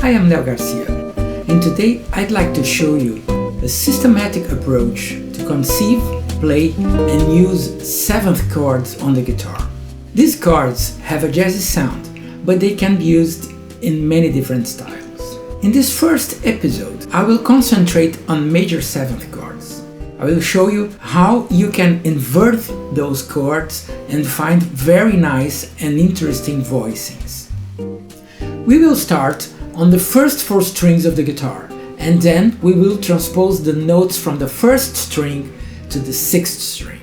I am Nel Garcia, and today I'd like to show you a systematic approach to conceive, play and use seventh chords on the guitar. These chords have a jazzy sound, but they can be used in many different styles. In this first episode, I will concentrate on major seventh chords. I will show you how you can invert those chords and find very nice and interesting voicings. We will start on the first four strings of the guitar, and then we will transpose the notes from the first string to the sixth string.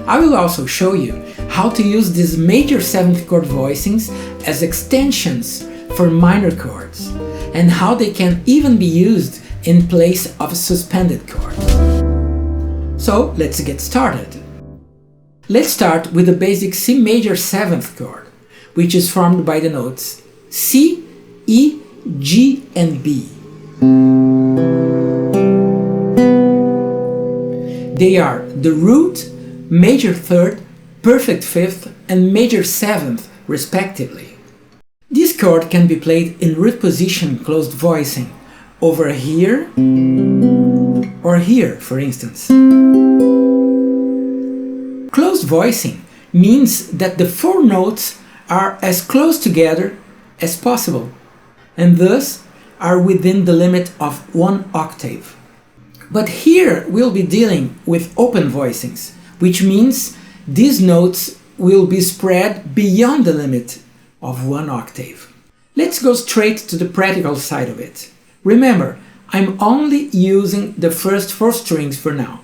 I will also show you how to use these major seventh chord voicings as extensions for minor chords, and how they can even be used in place of suspended chords. So let's get started. Let's start with the basic C major seventh chord, which is formed by the notes C, E, G and B. They are the root, major third, perfect fifth and major seventh respectively. This chord can be played in root position closed voicing, over here or here, for instance. Closed voicing means that the four notes are as close together as possible, and thus are within the limit of 1 octave. But here we'll be dealing with open voicings, which means these notes will be spread beyond the limit of 1 octave. Let's go straight to the practical side of it. Remember, I'm only using the first four strings for now.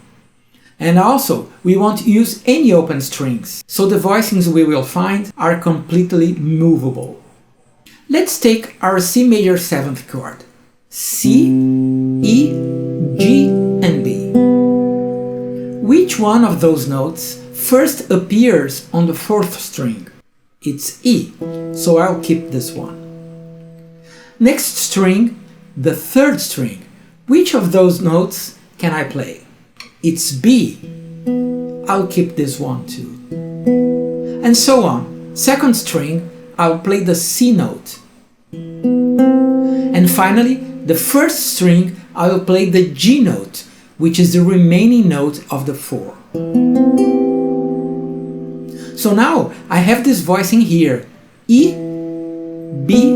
And also, we won't use any open strings, so the voicings we will find are completely movable. Let's take our C major seventh chord, C, E, G and B. Which one of those notes first appears on the fourth string? It's E, so I'll keep this one. Next string, the third string. Which of those notes can I play? It's B. I'll keep this one too. And so on. Second string, I'll play the C note. And finally, the first string, I will play the G note, which is the remaining note of the four. So now I have this voicing here, E, B,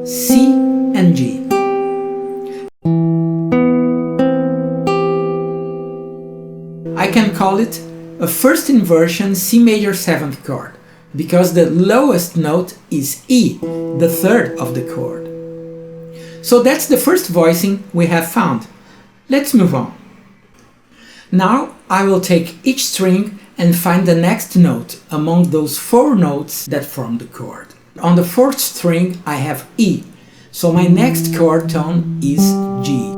C and G. I can call it a first inversion C major seventh chord, because the lowest note is E, the third of the chord. So that's the first voicing we have found. Let's move on. Now I will take each string and find the next note among those four notes that form the chord. On the fourth string I have E, so my next chord tone is G.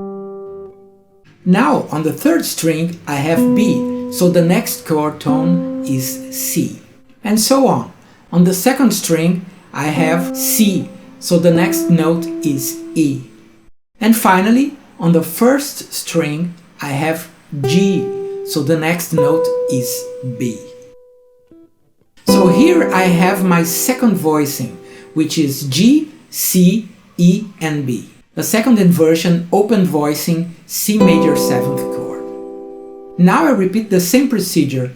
Now on the third string I have B, so the next chord tone is C. And so on. On the second string I have C, so the next note is E. And finally, on the first string I have G, so the next note is B. So here I have my second voicing, which is G, C, E and B. The second inversion open voicing C major seventh chord. Now I repeat the same procedure.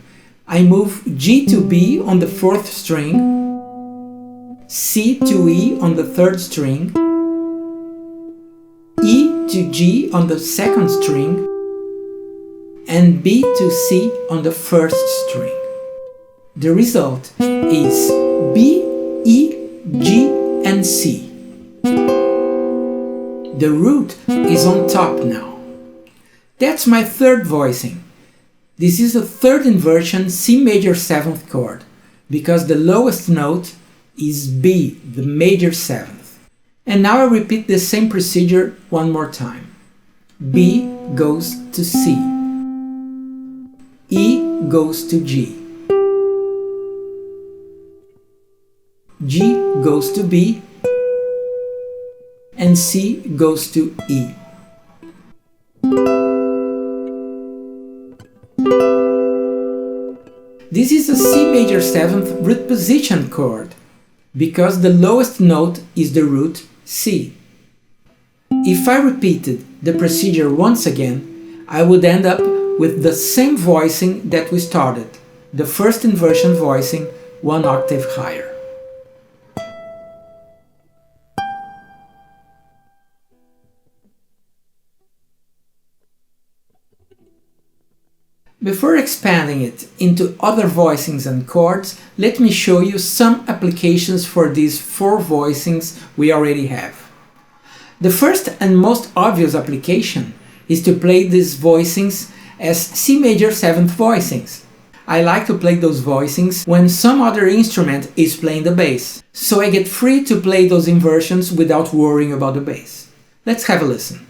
I move G to B on the fourth string, C to E on the third string, E to G on the second string, and B to C on the first string. The result is B, E, G and C. The root is on top now. That's my third voicing. This is a third inversion C major seventh chord, because the lowest note is B, the major seventh. And now I repeat the same procedure one more time. B goes to C. E goes to G. G goes to B. And C goes to E. This is a C major seventh root position chord, because the lowest note is the root C. If I repeated the procedure once again, I would end up with the same voicing that we started, the first inversion voicing 1 octave higher. Before expanding it into other voicings and chords, let me show you some applications for these 4 voicings we already have. The first and most obvious application is to play these voicings as C major 7th voicings. I like to play those voicings when some other instrument is playing the bass, so I get free to play those inversions without worrying about the bass. Let's have a listen.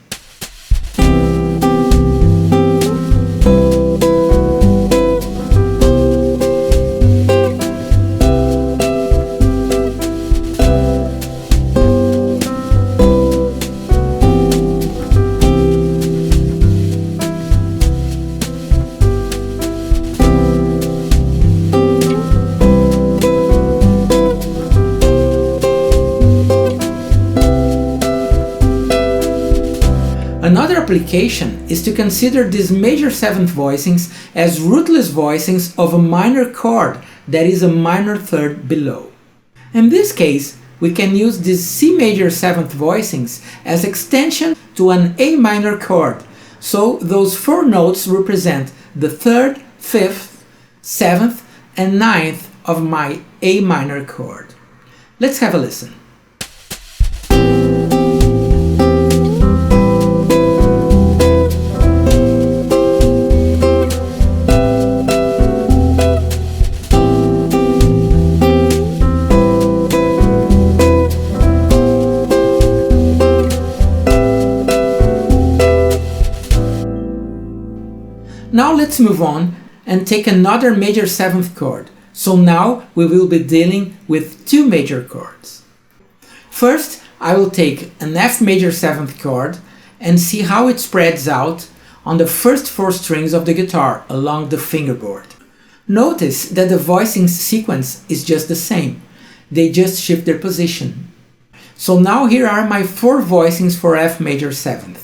Another application is to consider these major 7th voicings as rootless voicings of a minor chord that is a minor third below. In this case, we can use these C major 7th voicings as extension to an A minor chord, so those 4 notes represent the 3rd, 5th, 7th and 9th of my A minor chord. Let's have a listen. Now let's move on and take another major 7th chord. So now we will be dealing with 2 major chords. First, I will take an F major 7th chord and see how it spreads out on the first 4 strings of the guitar along the fingerboard. Notice that the voicing sequence is just the same. They just shift their position. So now here are my 4 voicings for F major 7th.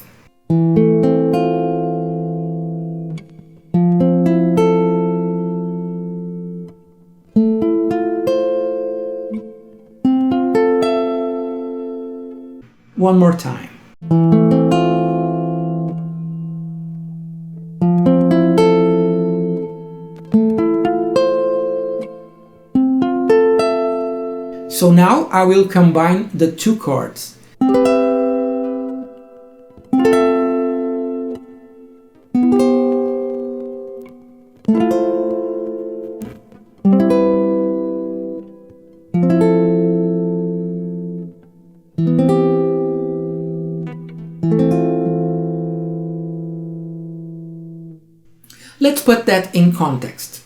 One more time. So now I will combine the 2 chords. Let's put that in context.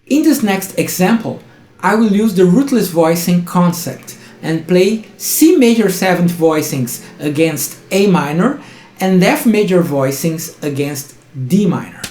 In this next example, I will use the rootless voicing concept and play C major 7th voicings against A minor and F major voicings against D minor.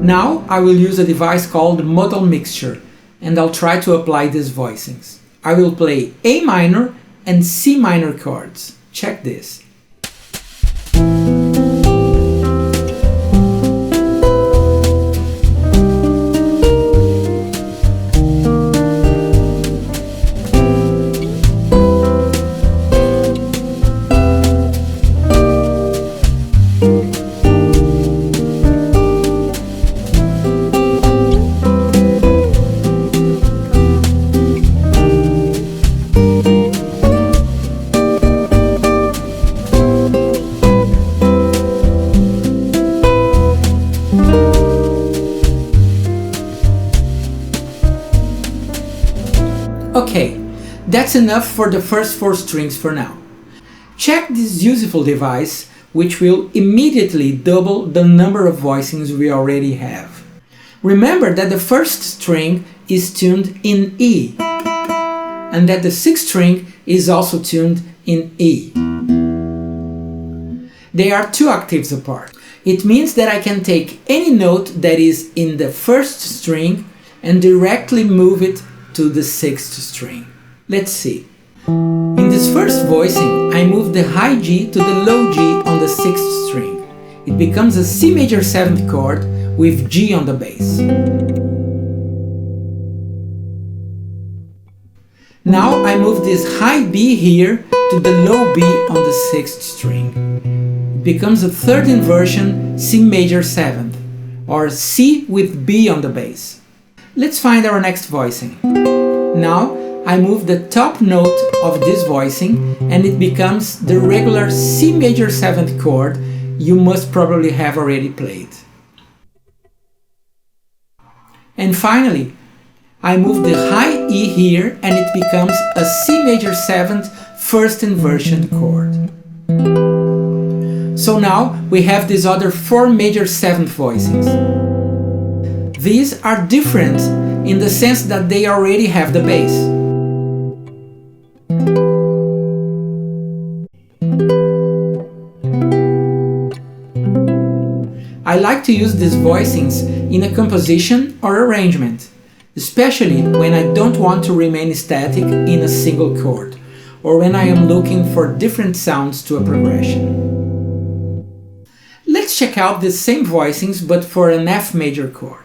Now I will use a device called modal mixture and I'll try to apply these voicings. I will play A minor and C minor chords. Check this. That's enough for the first 4 strings for now. Check this useful device, which will immediately double the number of voicings we already have. Remember that the first string is tuned in E, and that the 6th string is also tuned in E. They are 2 octaves apart. It means that I can take any note that is in the 1st string and directly move it to the 6th string. Let's see. In this first voicing, I move the high G to the low G on the 6th string. It becomes a C major 7th chord with G on the bass. Now I move this high B here to the low B on the 6th string. It becomes a 3rd inversion C major 7th, or C with B on the bass. Let's find our next voicing. Now I move the top note of this voicing and it becomes the regular C major 7th chord you must probably have already played. And finally, I move the high E here and it becomes a C major 7th 1st inversion chord. So now we have these other 4 major 7th voicings. These are different in the sense that they already have the bass. I like to use these voicings in a composition or arrangement, especially when I don't want to remain static in a single chord, or when I am looking for different sounds to a progression. Let's check out the same voicings but for an F major chord.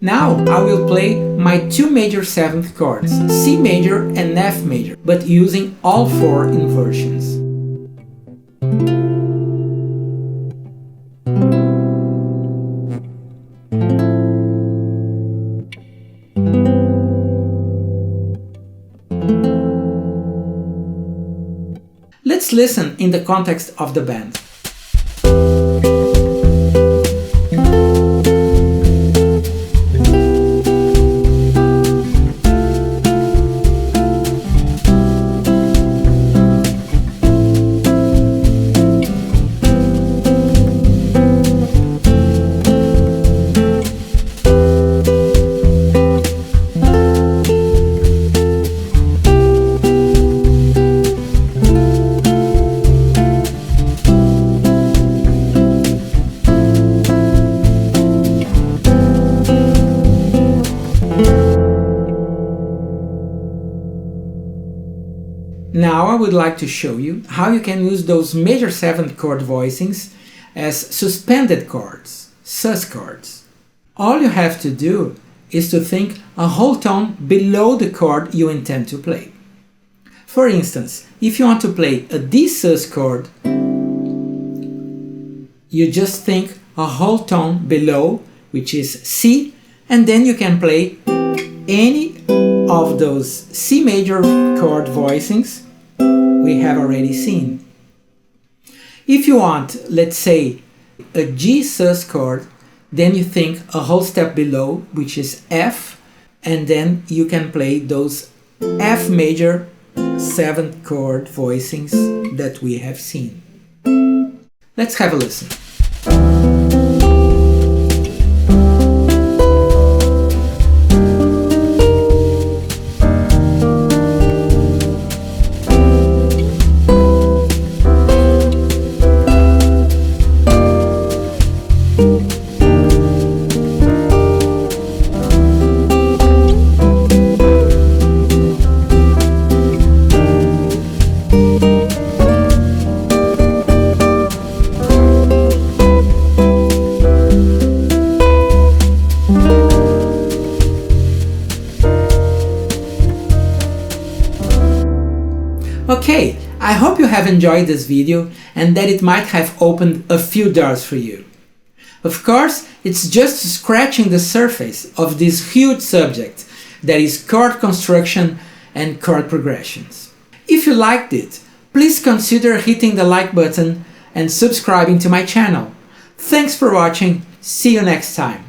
Now I will play my 2 major 7th chords, C major and F major, but using all 4 inversions. Let's listen in the context of the band. Now I would like to show you how you can use those major 7th chord voicings as suspended chords, sus chords. All you have to do is to think a whole tone below the chord you intend to play. For instance, if you want to play a D sus chord, you just think a whole tone below, which is C, and then you can play any of those C major chord voicings we have already seen. If you want, let's say, a G sus chord, then you think a whole step below, which is F, and then you can play those F major 7th chord voicings that we have seen. Let's have a listen. Okay, I hope you have enjoyed this video and that it might have opened a few doors for you. Of course, It's just scratching the surface of this huge subject that is chord construction and chord progressions. If you liked it, please consider hitting the like button and subscribing to my channel. Thanks for watching. See you next time.